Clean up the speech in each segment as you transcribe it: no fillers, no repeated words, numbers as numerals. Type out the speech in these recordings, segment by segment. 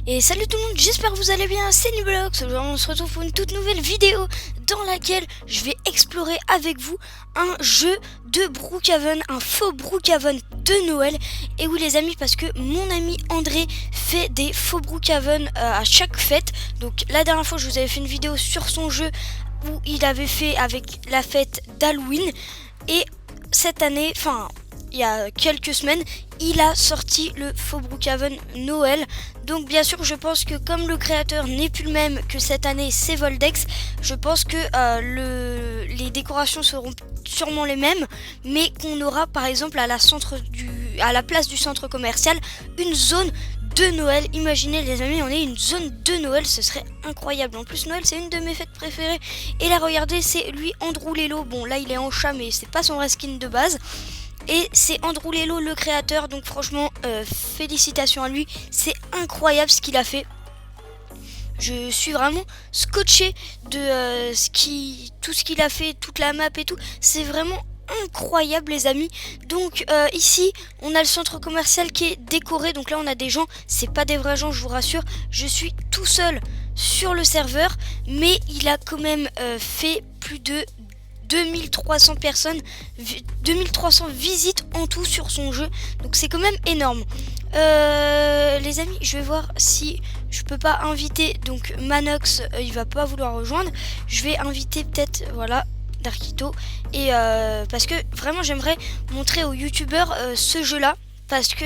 Et salut tout le monde, j'espère que vous allez bien, c'est Niblox. Aujourd'hui on se retrouve pour une toute nouvelle vidéo dans laquelle je vais explorer avec vous un jeu de Brookhaven, un faux Brookhaven de Noël. Et oui les amis, parce que mon ami André fait des faux Brookhaven à chaque fête. Donc la dernière fois je vous avais fait une vidéo sur son jeu où il avait fait avec la fête d'Halloween. Et cette année, enfin il y a quelques semaines, il a sorti le faux Brookhaven Noël. Donc bien sûr je pense que comme le créateur n'est plus le même que cette année, c'est Voldex, je pense que les décorations seront sûrement les mêmes, mais qu'on aura par exemple à la place du centre commercial une zone de Noël. Imaginez les amis, on est une zone de Noël, ce serait incroyable. En plus Noël c'est une de mes fêtes préférées. Et là regardez, c'est lui Andrew Lelo. Bon là il est en chat mais c'est pas son reskin de base. Et c'est Andrew Lelo le créateur, donc franchement félicitations à lui, c'est incroyable ce qu'il a fait. Je suis vraiment scotché de tout ce qu'il a fait, toute la map et tout, c'est vraiment incroyable les amis. Donc ici on a le centre commercial qui est décoré, donc là on a des gens, c'est pas des vrais gens je vous rassure, je suis tout seul sur le serveur, mais il a quand même fait plus de 2300 personnes, 2300 visites en tout sur son jeu, donc c'est quand même énorme. Les amis, je vais voir si je peux pas inviter donc Manox, il va pas vouloir rejoindre. Je vais inviter peut-être, voilà, Darkito, et parce que vraiment j'aimerais montrer aux youtubeurs ce jeu là, parce que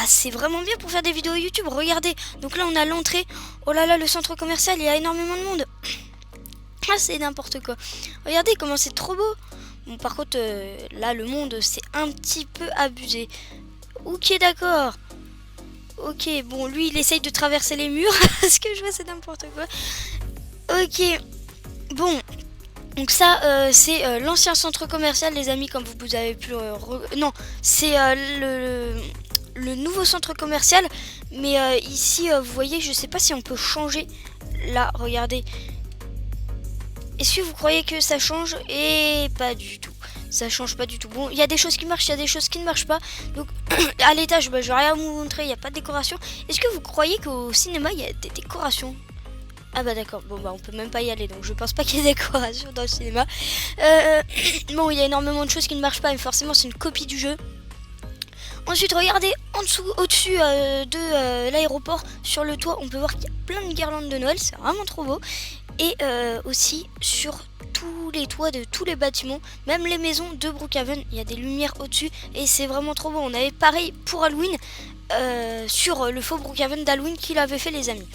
c'est vraiment bien pour faire des vidéos YouTube. Regardez, donc là on a l'entrée, oh là là, le centre commercial, il y a énormément de monde. Ah, c'est n'importe quoi. Regardez comment c'est trop beau. Bon, par contre, là, le monde, c'est un petit peu abusé. Ok, d'accord. Ok, bon, lui, il essaye de traverser les murs. Ce que je vois, c'est n'importe quoi. Ok. Bon. Donc ça, c'est l'ancien centre commercial, les amis, comme vous avez pu... non, c'est le nouveau centre commercial. Mais ici, vous voyez, je sais pas si on peut changer. Là, regardez. Est-ce que vous croyez que ça change? Et pas du tout. Ça change pas du tout. Bon, il y a des choses qui marchent, il y a des choses qui ne marchent pas. Donc, à l'étage, je vais rien vous montrer, il n'y a pas de décoration. Est-ce que vous croyez qu'au cinéma, il y a des décorations? Ah bah d'accord, bon bah on peut même pas y aller, donc je pense pas qu'il y ait des décorations dans le cinéma. Bon, il y a énormément de choses qui ne marchent pas, mais forcément c'est une copie du jeu. Ensuite, regardez en dessous, au-dessus de l'aéroport, sur le toit, on peut voir qu'il y a plein de guirlandes de Noël, c'est vraiment trop beau. Et aussi sur tous les toits de tous les bâtiments, même les maisons de Brookhaven, il y a des lumières au-dessus et c'est vraiment trop beau. On avait pareil pour Halloween sur le faux Brookhaven d'Halloween qu'il avait fait les amis.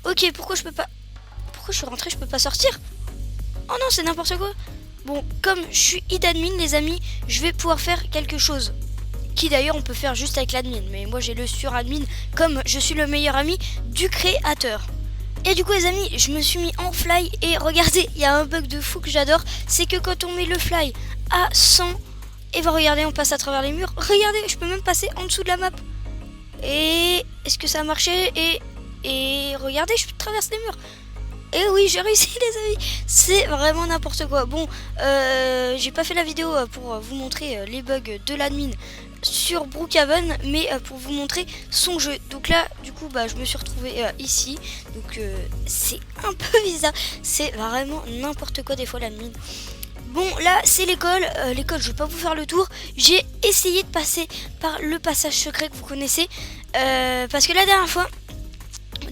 Ok, pourquoi je peux pas... Pourquoi je suis rentré, je peux pas sortir? Oh non, c'est n'importe quoi. Bon, comme je suis admin les amis, je vais pouvoir faire quelque chose. Qui d'ailleurs on peut faire juste avec l'admin, mais moi j'ai le suradmin comme je suis le meilleur ami du créateur. Et du coup les amis, je me suis mis en fly et regardez, il y a un bug de fou que j'adore, c'est que quand on met le fly à 100, et ben regardez, on passe à travers les murs. Regardez, je peux même passer en dessous de la map. Et est-ce que ça a marché? Et regardez, je traverse les murs. Et oui, j'ai réussi les amis, c'est vraiment n'importe quoi. Bon, j'ai pas fait la vidéo pour vous montrer les bugs de l'admin sur Brookhaven, mais pour vous montrer son jeu. Donc là, du coup, je me suis retrouvée ici. Donc c'est un peu bizarre, c'est vraiment n'importe quoi des fois l'admin. Bon, là, c'est l'école. L'école, je vais pas vous faire le tour. J'ai essayé de passer par le passage secret que vous connaissez. Parce que la dernière fois,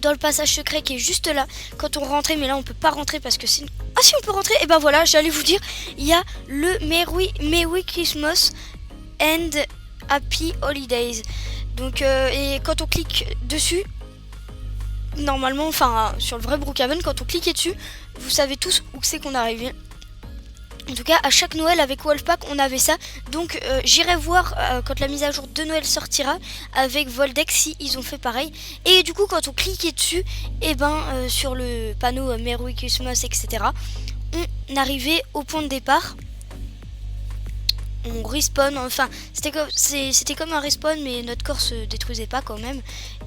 dans le passage secret qui est juste là, quand on rentrait, mais là on peut pas rentrer parce que c'est une... Ah si, on peut rentrer. Et ben voilà, j'allais vous dire, il y a le Merry Christmas and Happy Holidays. Donc et quand on clique dessus, normalement, enfin sur le vrai Brookhaven, quand on cliquait dessus, vous savez tous où c'est qu'on arrive. En tout cas, à chaque Noël avec Wolfpack, on avait ça. Donc, j'irai voir quand la mise à jour de Noël sortira avec Voldex si ils ont fait pareil. Et du coup, quand on cliquait dessus, et sur le panneau Merry Christmas, etc., on arrivait au point de départ. On respawn, enfin, c'était comme un respawn, mais notre corps se détruisait pas quand même.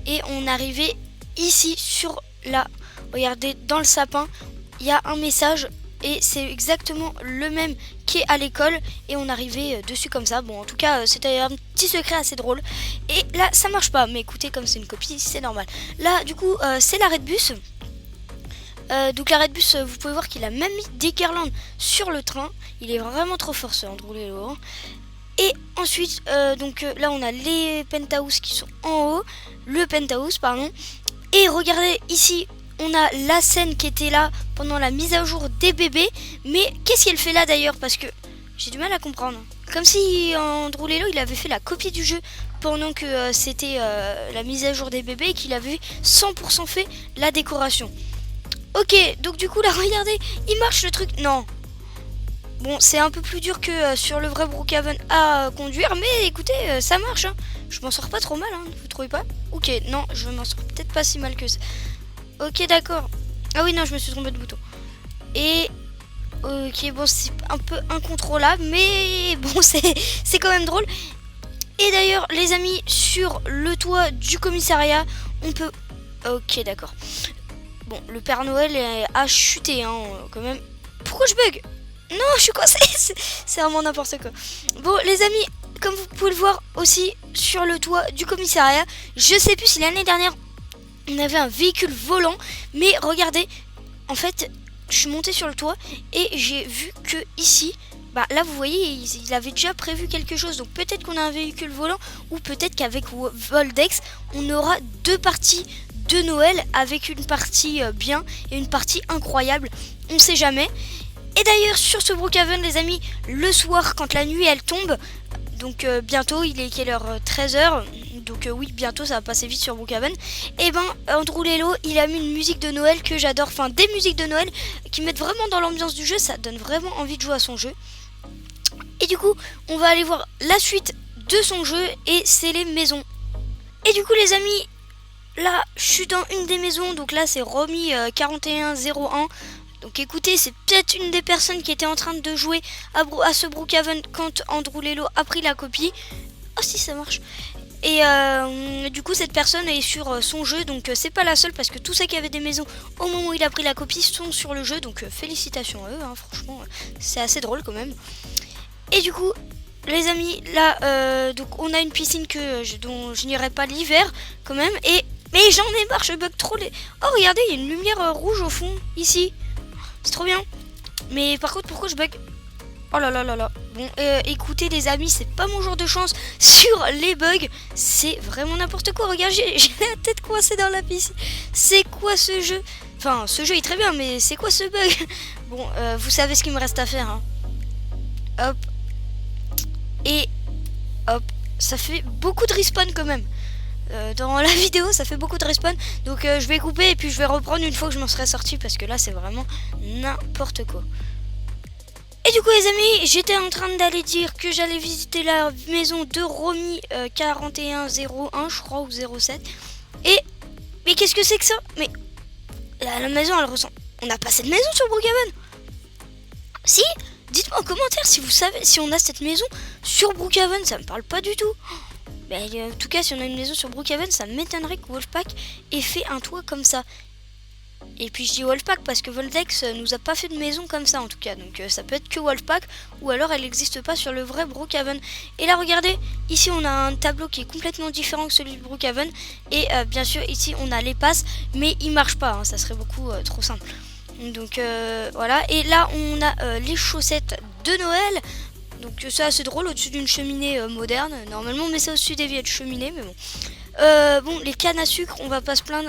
Et on arrivait ici, sur là. Regardez, dans le sapin, il y a un message. et c'est exactement le même qu'est à l'école et on arrivait dessus comme ça. Bon, en tout cas, c'était un petit secret assez drôle. Et là, ça marche pas, mais écoutez, comme c'est une copie, c'est normal. Là, du coup, c'est l'arrêt de bus. Donc l'arrêt de bus, vous pouvez voir qu'il a même mis des guirlandes sur le train. Il est vraiment trop fort ce Andrew Lelo. Et ensuite, là on a les penthouses qui sont en haut, le penthouse pardon. Et regardez ici, on a la scène qui était là pendant la mise à jour des bébés. Mais qu'est-ce qu'elle fait là d'ailleurs? Parce que j'ai du mal à comprendre. Comme si Andrew Lelo il avait fait la copie du jeu pendant que c'était la mise à jour des bébés et qu'il avait 100% fait la décoration. Ok, donc du coup là regardez, il marche le truc. Non. Bon, c'est un peu plus dur que sur le vrai Brookhaven à conduire, mais écoutez, ça marche. Hein. Je m'en sors pas trop mal, hein, vous trouvez pas? Ok, non, je m'en sors peut-être pas si mal que ça. Ok, d'accord. Ah oui, non, je me suis trompé de bouton. Et ok, bon, c'est un peu incontrôlable, mais bon, c'est quand même drôle. Et d'ailleurs, les amis, sur le toit du commissariat, on peut... Ok, d'accord. Bon, le Père Noël a chuté, hein, quand même. Pourquoi je bug? Non, je suis coincée. C'est vraiment n'importe quoi. Bon, les amis, comme vous pouvez le voir aussi sur le toit du commissariat, je sais plus si l'année dernière on avait un véhicule volant, mais regardez, en fait, je suis montée sur le toit et j'ai vu que ici, bah là vous voyez, il avait déjà prévu quelque chose. Donc peut-être qu'on a un véhicule volant ou peut-être qu'avec Voldex, on aura deux parties de Noël avec une partie bien et une partie incroyable. On sait jamais. Et d'ailleurs sur ce Brookhaven les amis, le soir quand la nuit elle tombe, donc bientôt il est quelle heure, 13h, donc oui bientôt ça va passer vite sur Brookhaven. Et ben Andrew Lelo il a mis une musique de Noël que j'adore, enfin des musiques de Noël qui mettent vraiment dans l'ambiance du jeu, ça donne vraiment envie de jouer à son jeu. Et du coup on va aller voir la suite de son jeu et c'est les maisons. Et du coup les amis, là je suis dans une des maisons, donc là c'est Romy 4101. Donc écoutez, c'est peut-être une des personnes qui était en train de jouer à ce Brookhaven quand Andrew Lelo a pris la copie. Oh si ça marche. Et du coup cette personne est sur son jeu, donc c'est pas la seule parce que tous ceux qui avaient des maisons au moment où il a pris la copie sont sur le jeu. Donc félicitations à eux, hein, franchement c'est assez drôle quand même. Et du coup les amis, là donc on a une piscine dont je n'irai pas l'hiver quand même. Mais j'en ai marre, je bug trop les... Oh regardez, il y a une lumière rouge au fond, ici. C'est trop bien. Mais par contre, pourquoi je bug? Oh là là là là. Bon, écoutez les amis, c'est pas mon jour de chance sur les bugs. C'est vraiment n'importe quoi. Regarde, j'ai la tête coincée dans la piscine. C'est quoi ce jeu? Enfin, ce jeu est très bien, mais c'est quoi ce bug? Bon, vous savez ce qu'il me reste à faire. Hein. Hop. Et hop. Ça fait beaucoup de respawn quand même. Dans la vidéo ça fait beaucoup de respawn, donc je vais couper et puis je vais reprendre une fois que je m'en serai sorti parce que là c'est vraiment n'importe quoi. Et du coup les amis, j'étais en train d'aller dire que j'allais visiter la maison de Romy 4101 je crois ou 07. Mais qu'est-ce que c'est que ça? Mais la maison elle ressemble... On n'a pas cette maison sur Brookhaven? Si? Dites-moi en commentaire si vous savez si on a cette maison sur Brookhaven, ça me parle pas du tout. En tout cas, si on a une maison sur Brookhaven, ça m'étonnerait que Wolfpack ait fait un toit comme ça. Et puis je dis Wolfpack parce que Voldex nous a pas fait de maison comme ça en tout cas. Donc ça peut être que Wolfpack ou alors elle n'existe pas sur le vrai Brookhaven. Et là regardez, ici on a un tableau qui est complètement différent que celui de Brookhaven. Et bien sûr ici on a les passes, mais il marche pas, hein, ça serait beaucoup trop simple. Donc voilà, et là on a les chaussettes de Noël. Donc c'est assez drôle au-dessus d'une cheminée moderne. Normalement on met ça au-dessus des vieilles cheminées, mais bon. Bon, les cannes à sucre, on va pas se plaindre,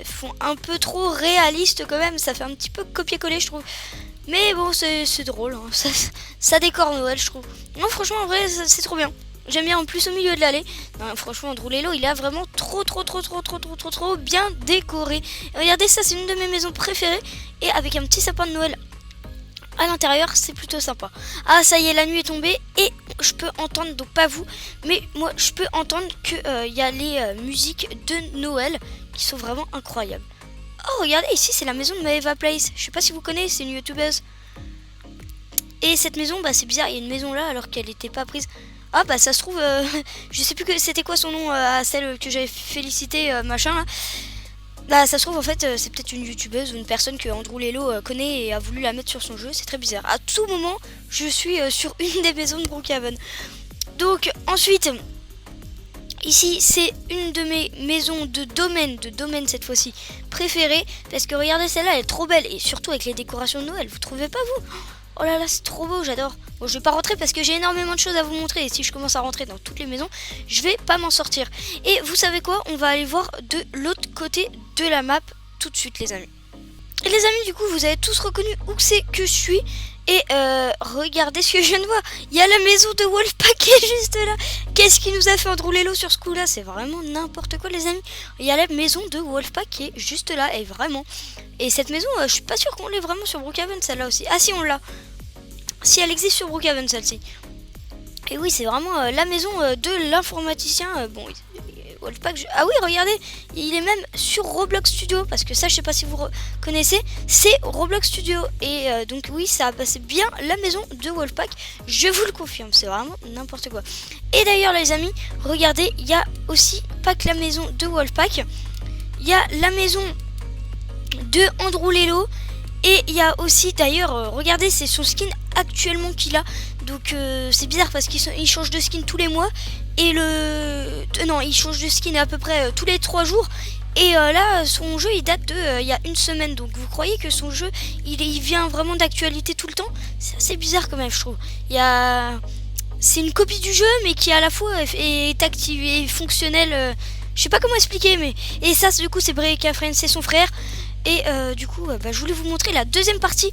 font un peu trop réaliste quand même. Ça fait un petit peu copier-coller je trouve. Mais bon c'est drôle, hein. Ça décore Noël je trouve. Non franchement en vrai c'est trop bien. J'aime bien en plus au milieu de l'allée. Franchement Andrew Lelo il a vraiment trop bien décoré. Et regardez ça, c'est une de mes maisons préférées. Et avec un petit sapin de Noël à l'intérieur, c'est plutôt sympa. Ah ça y est, la nuit est tombée et je peux entendre, donc pas vous, mais moi je peux entendre que y a les musiques de Noël qui sont vraiment incroyables. Oh regardez, ici c'est la maison de Maeva Place. Je sais pas si vous connaissez, c'est une youtubeuse. Et cette maison, bah c'est bizarre, il y a une maison là alors qu'elle n'était pas prise. Ah bah ça se trouve, je sais plus que c'était quoi son nom à celle que j'avais félicité machin là. Bah ça se trouve en fait c'est peut-être une youtubeuse ou une personne que Andrew Lelo connaît et a voulu la mettre sur son jeu, c'est très bizarre. À tout moment je suis sur une des maisons de Brookhaven. Donc ensuite, ici c'est une de mes maisons de domaine cette fois-ci préférée. Parce que regardez, celle-là elle est trop belle et surtout avec les décorations de Noël, vous trouvez pas vous? Oh là là, c'est trop beau, j'adore. Bon, je vais pas rentrer parce que j'ai énormément de choses à vous montrer. Et si je commence à rentrer dans toutes les maisons, je vais pas m'en sortir. Et vous savez quoi? On va aller voir de l'autre côté de la map tout de suite, les amis. Et les amis, du coup, vous avez tous reconnu où c'est que je suis. Et regardez ce que je viens de voir. Il y a la maison de Wolfpack qui est juste là. Qu'est-ce qui nous a fait Andrew Lelo sur ce coup-là? C'est vraiment n'importe quoi, les amis. Il y a la maison de Wolfpack qui est juste là. Et vraiment. Et cette maison, je suis pas sûre qu'on l'ait vraiment sur Brookhaven, celle-là aussi. Ah si, on l'a. Si elle existe sur Brookhaven, celle-ci. Et oui, c'est vraiment la maison de l'informaticien. Bon, Wolfpack. Ah oui, regardez, il est même sur Roblox Studio. Parce que ça, je sais pas si vous connaissez, c'est Roblox Studio. Et donc oui, ça c'est bien la maison de Wolfpack. Je vous le confirme, c'est vraiment n'importe quoi. Et d'ailleurs, les amis, regardez, il y a aussi pas que la maison de Wolfpack. Il y a la maison de Andrew Lelo. Et il y a aussi, d'ailleurs, regardez, c'est son skin actuellement qu'il a. Donc c'est bizarre parce qu'il change de skin tous les mois. Et non, il change de skin à peu près tous les 3 jours. Et là, son jeu, il date de il y a une semaine. Donc vous croyez que son jeu, il vient vraiment d'actualité tout le temps? C'est assez bizarre quand même, je trouve. C'est une copie du jeu, mais qui à la fois est active et fonctionnelle. Je sais pas comment expliquer, mais... Et ça, du coup, c'est Breakafriend, c'est son frère. Et du coup, je voulais vous montrer la deuxième partie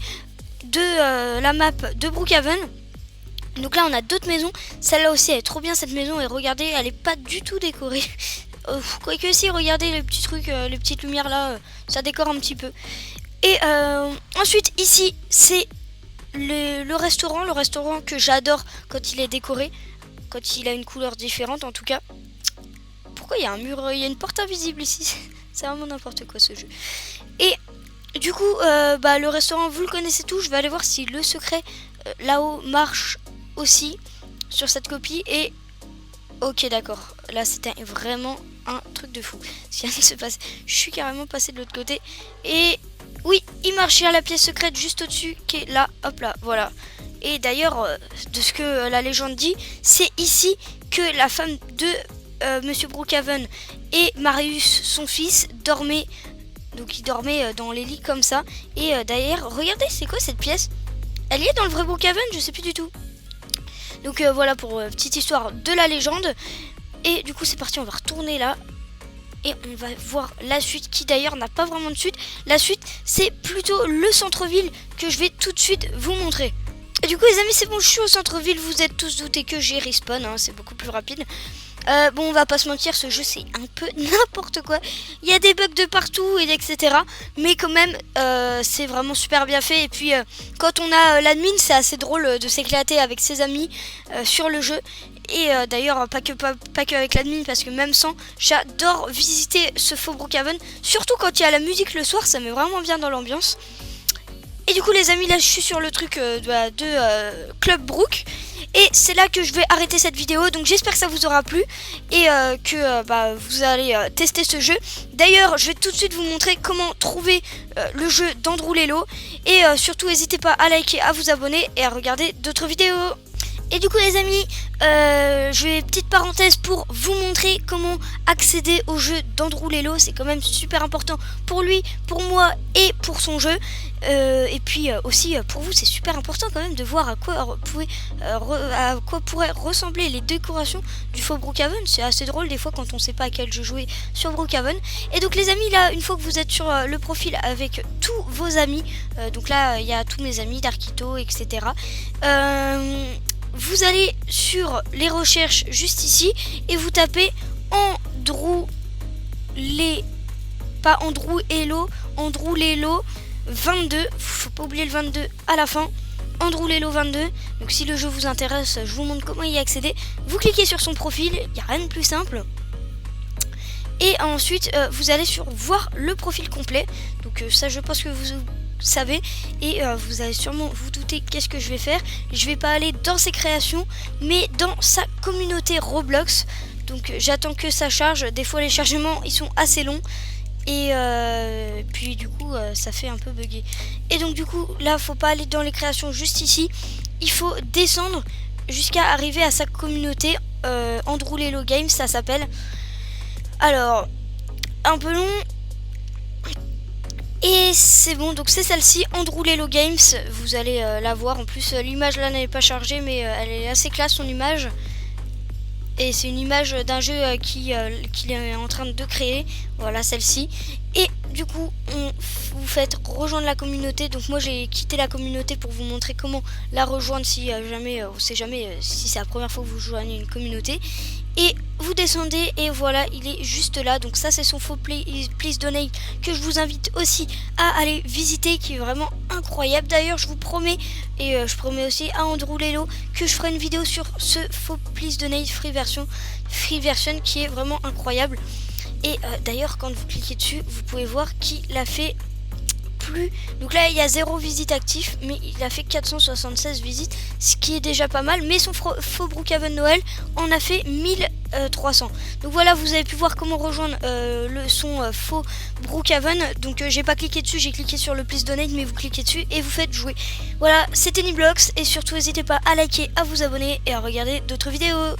de la map de Brookhaven. Donc là, on a d'autres maisons. Celle-là aussi, elle est trop bien, cette maison. Et regardez, elle est pas du tout décorée. Quoique si, regardez les petits trucs, les petites lumières là, ça décore un petit peu. Et ensuite, ici, c'est le restaurant que j'adore quand il est décoré. Quand il a une couleur différente, en tout cas. Pourquoi il y a un mur, il y a une porte invisible ici? C'est vraiment n'importe quoi ce jeu. Et du coup, le restaurant, vous le connaissez tous. Je vais aller voir si le secret là-haut marche aussi sur cette copie. Et ok, d'accord. Là, c'était vraiment un truc de fou ce qui vient de se passer. Je suis carrément passé de l'autre côté. Et oui, il marche. Il y a la pièce secrète juste au-dessus qui est là. Hop là, voilà. Et d'ailleurs, de ce que la légende dit, c'est ici que la femme de Monsieur Brookhaven et Marius, son fils, dormaient. Donc il dormait dans les lits comme ça. Et d'ailleurs, regardez, c'est quoi cette pièce? Elle y est dans le vrai Brookhaven? Je sais plus du tout. Donc voilà pour petite histoire de la légende. Et du coup c'est parti, on va retourner là. Et on va voir la suite qui d'ailleurs n'a pas vraiment de suite. La suite c'est plutôt le centre-ville que je vais tout de suite vous montrer. Et du coup les amis, c'est bon, je suis au centre-ville. Vous êtes tous doutés que j'ai respawn, hein, c'est beaucoup plus rapide. Bon, on va pas se mentir, ce jeu c'est un peu n'importe quoi. Il y a des bugs de partout et etc. Mais quand même, c'est vraiment super bien fait. Et puis, quand on a l'admin, c'est assez drôle de s'éclater avec ses amis sur le jeu. Et d'ailleurs, pas que avec l'admin, parce que même sans, j'adore visiter ce faux Brookhaven. Surtout quand il y a la musique le soir, ça met vraiment bien dans l'ambiance. Et du coup les amis, là je suis sur le truc de Club Brook. Et c'est là que je vais arrêter cette vidéo. Donc j'espère que ça vous aura plu. Et que vous allez tester ce jeu. D'ailleurs je vais tout de suite vous montrer comment trouver le jeu d'Andrew Lelo. Et surtout n'hésitez pas à liker, à vous abonner et à regarder d'autres vidéos. Et du coup les amis, je vais petite parenthèse pour vous montrer comment accéder au jeu d'Andrew Lelo. C'est quand même super important pour lui, pour moi et pour son jeu. Et puis aussi pour vous c'est super important quand même de voir à quoi pourraient ressembler les décorations du faux Brookhaven. C'est assez drôle des fois quand on sait pas à quel jeu jouer sur Brookhaven. Et donc les amis, là une fois que vous êtes sur le profil avec tous vos amis, donc là il y a tous mes amis d'Arkito, etc. Vous allez sur les recherches juste ici et vous tapez Andrew Lelo 22, faut pas oublier le 22 à la fin, Andrew Lelo 22. Donc si le jeu vous intéresse, je vous montre comment y accéder. Vous cliquez sur son profil, il n'y a rien de plus simple. Et ensuite vous allez sur voir le profil complet. Donc ça je pense que vous savez. Et vous allez sûrement vous douter qu'est-ce que je vais faire. Je vais pas aller dans ses créations, mais dans sa communauté Roblox. Donc j'attends que ça charge. Des fois les chargements ils sont assez longs. Et puis du coup ça fait un peu bugger. Et donc du coup là faut pas aller dans les créations juste ici, il faut descendre jusqu'à arriver à sa communauté, Andrew Lelo Games ça s'appelle. Alors un peu long et c'est bon, donc c'est celle-ci, Andrew Lelo Games, vous allez la voir. En plus l'image là n'est pas chargée mais elle est assez classe son image. Et c'est une image d'un jeu qu'il est en train de créer. Voilà celle-ci. Et du coup vous faites rejoindre la communauté. Donc moi j'ai quitté la communauté pour vous montrer comment la rejoindre si jamais, on sait jamais si c'est la première fois que vous joignez une communauté. Et vous descendez et voilà, il est juste là. Donc ça c'est son faux Please Donate que je vous invite aussi à aller visiter, qui est vraiment incroyable. D'ailleurs je vous promets, et je promets aussi à Andrew Lelo, que je ferai une vidéo sur ce faux Please Donate free version qui est vraiment incroyable. Et d'ailleurs quand vous cliquez dessus vous pouvez voir qu'il a fait plus. Donc là il y a 0 visite actif, mais il a fait 476 visites, ce qui est déjà pas mal. Mais son faux Brookhaven Noël en a fait 1300. Donc voilà, vous avez pu voir comment rejoindre son faux Brookhaven. Donc j'ai pas cliqué dessus, j'ai cliqué sur le Please Donate, mais vous cliquez dessus et vous faites jouer. Voilà, c'était Niblox, et surtout n'hésitez pas à liker, à vous abonner et à regarder d'autres vidéos.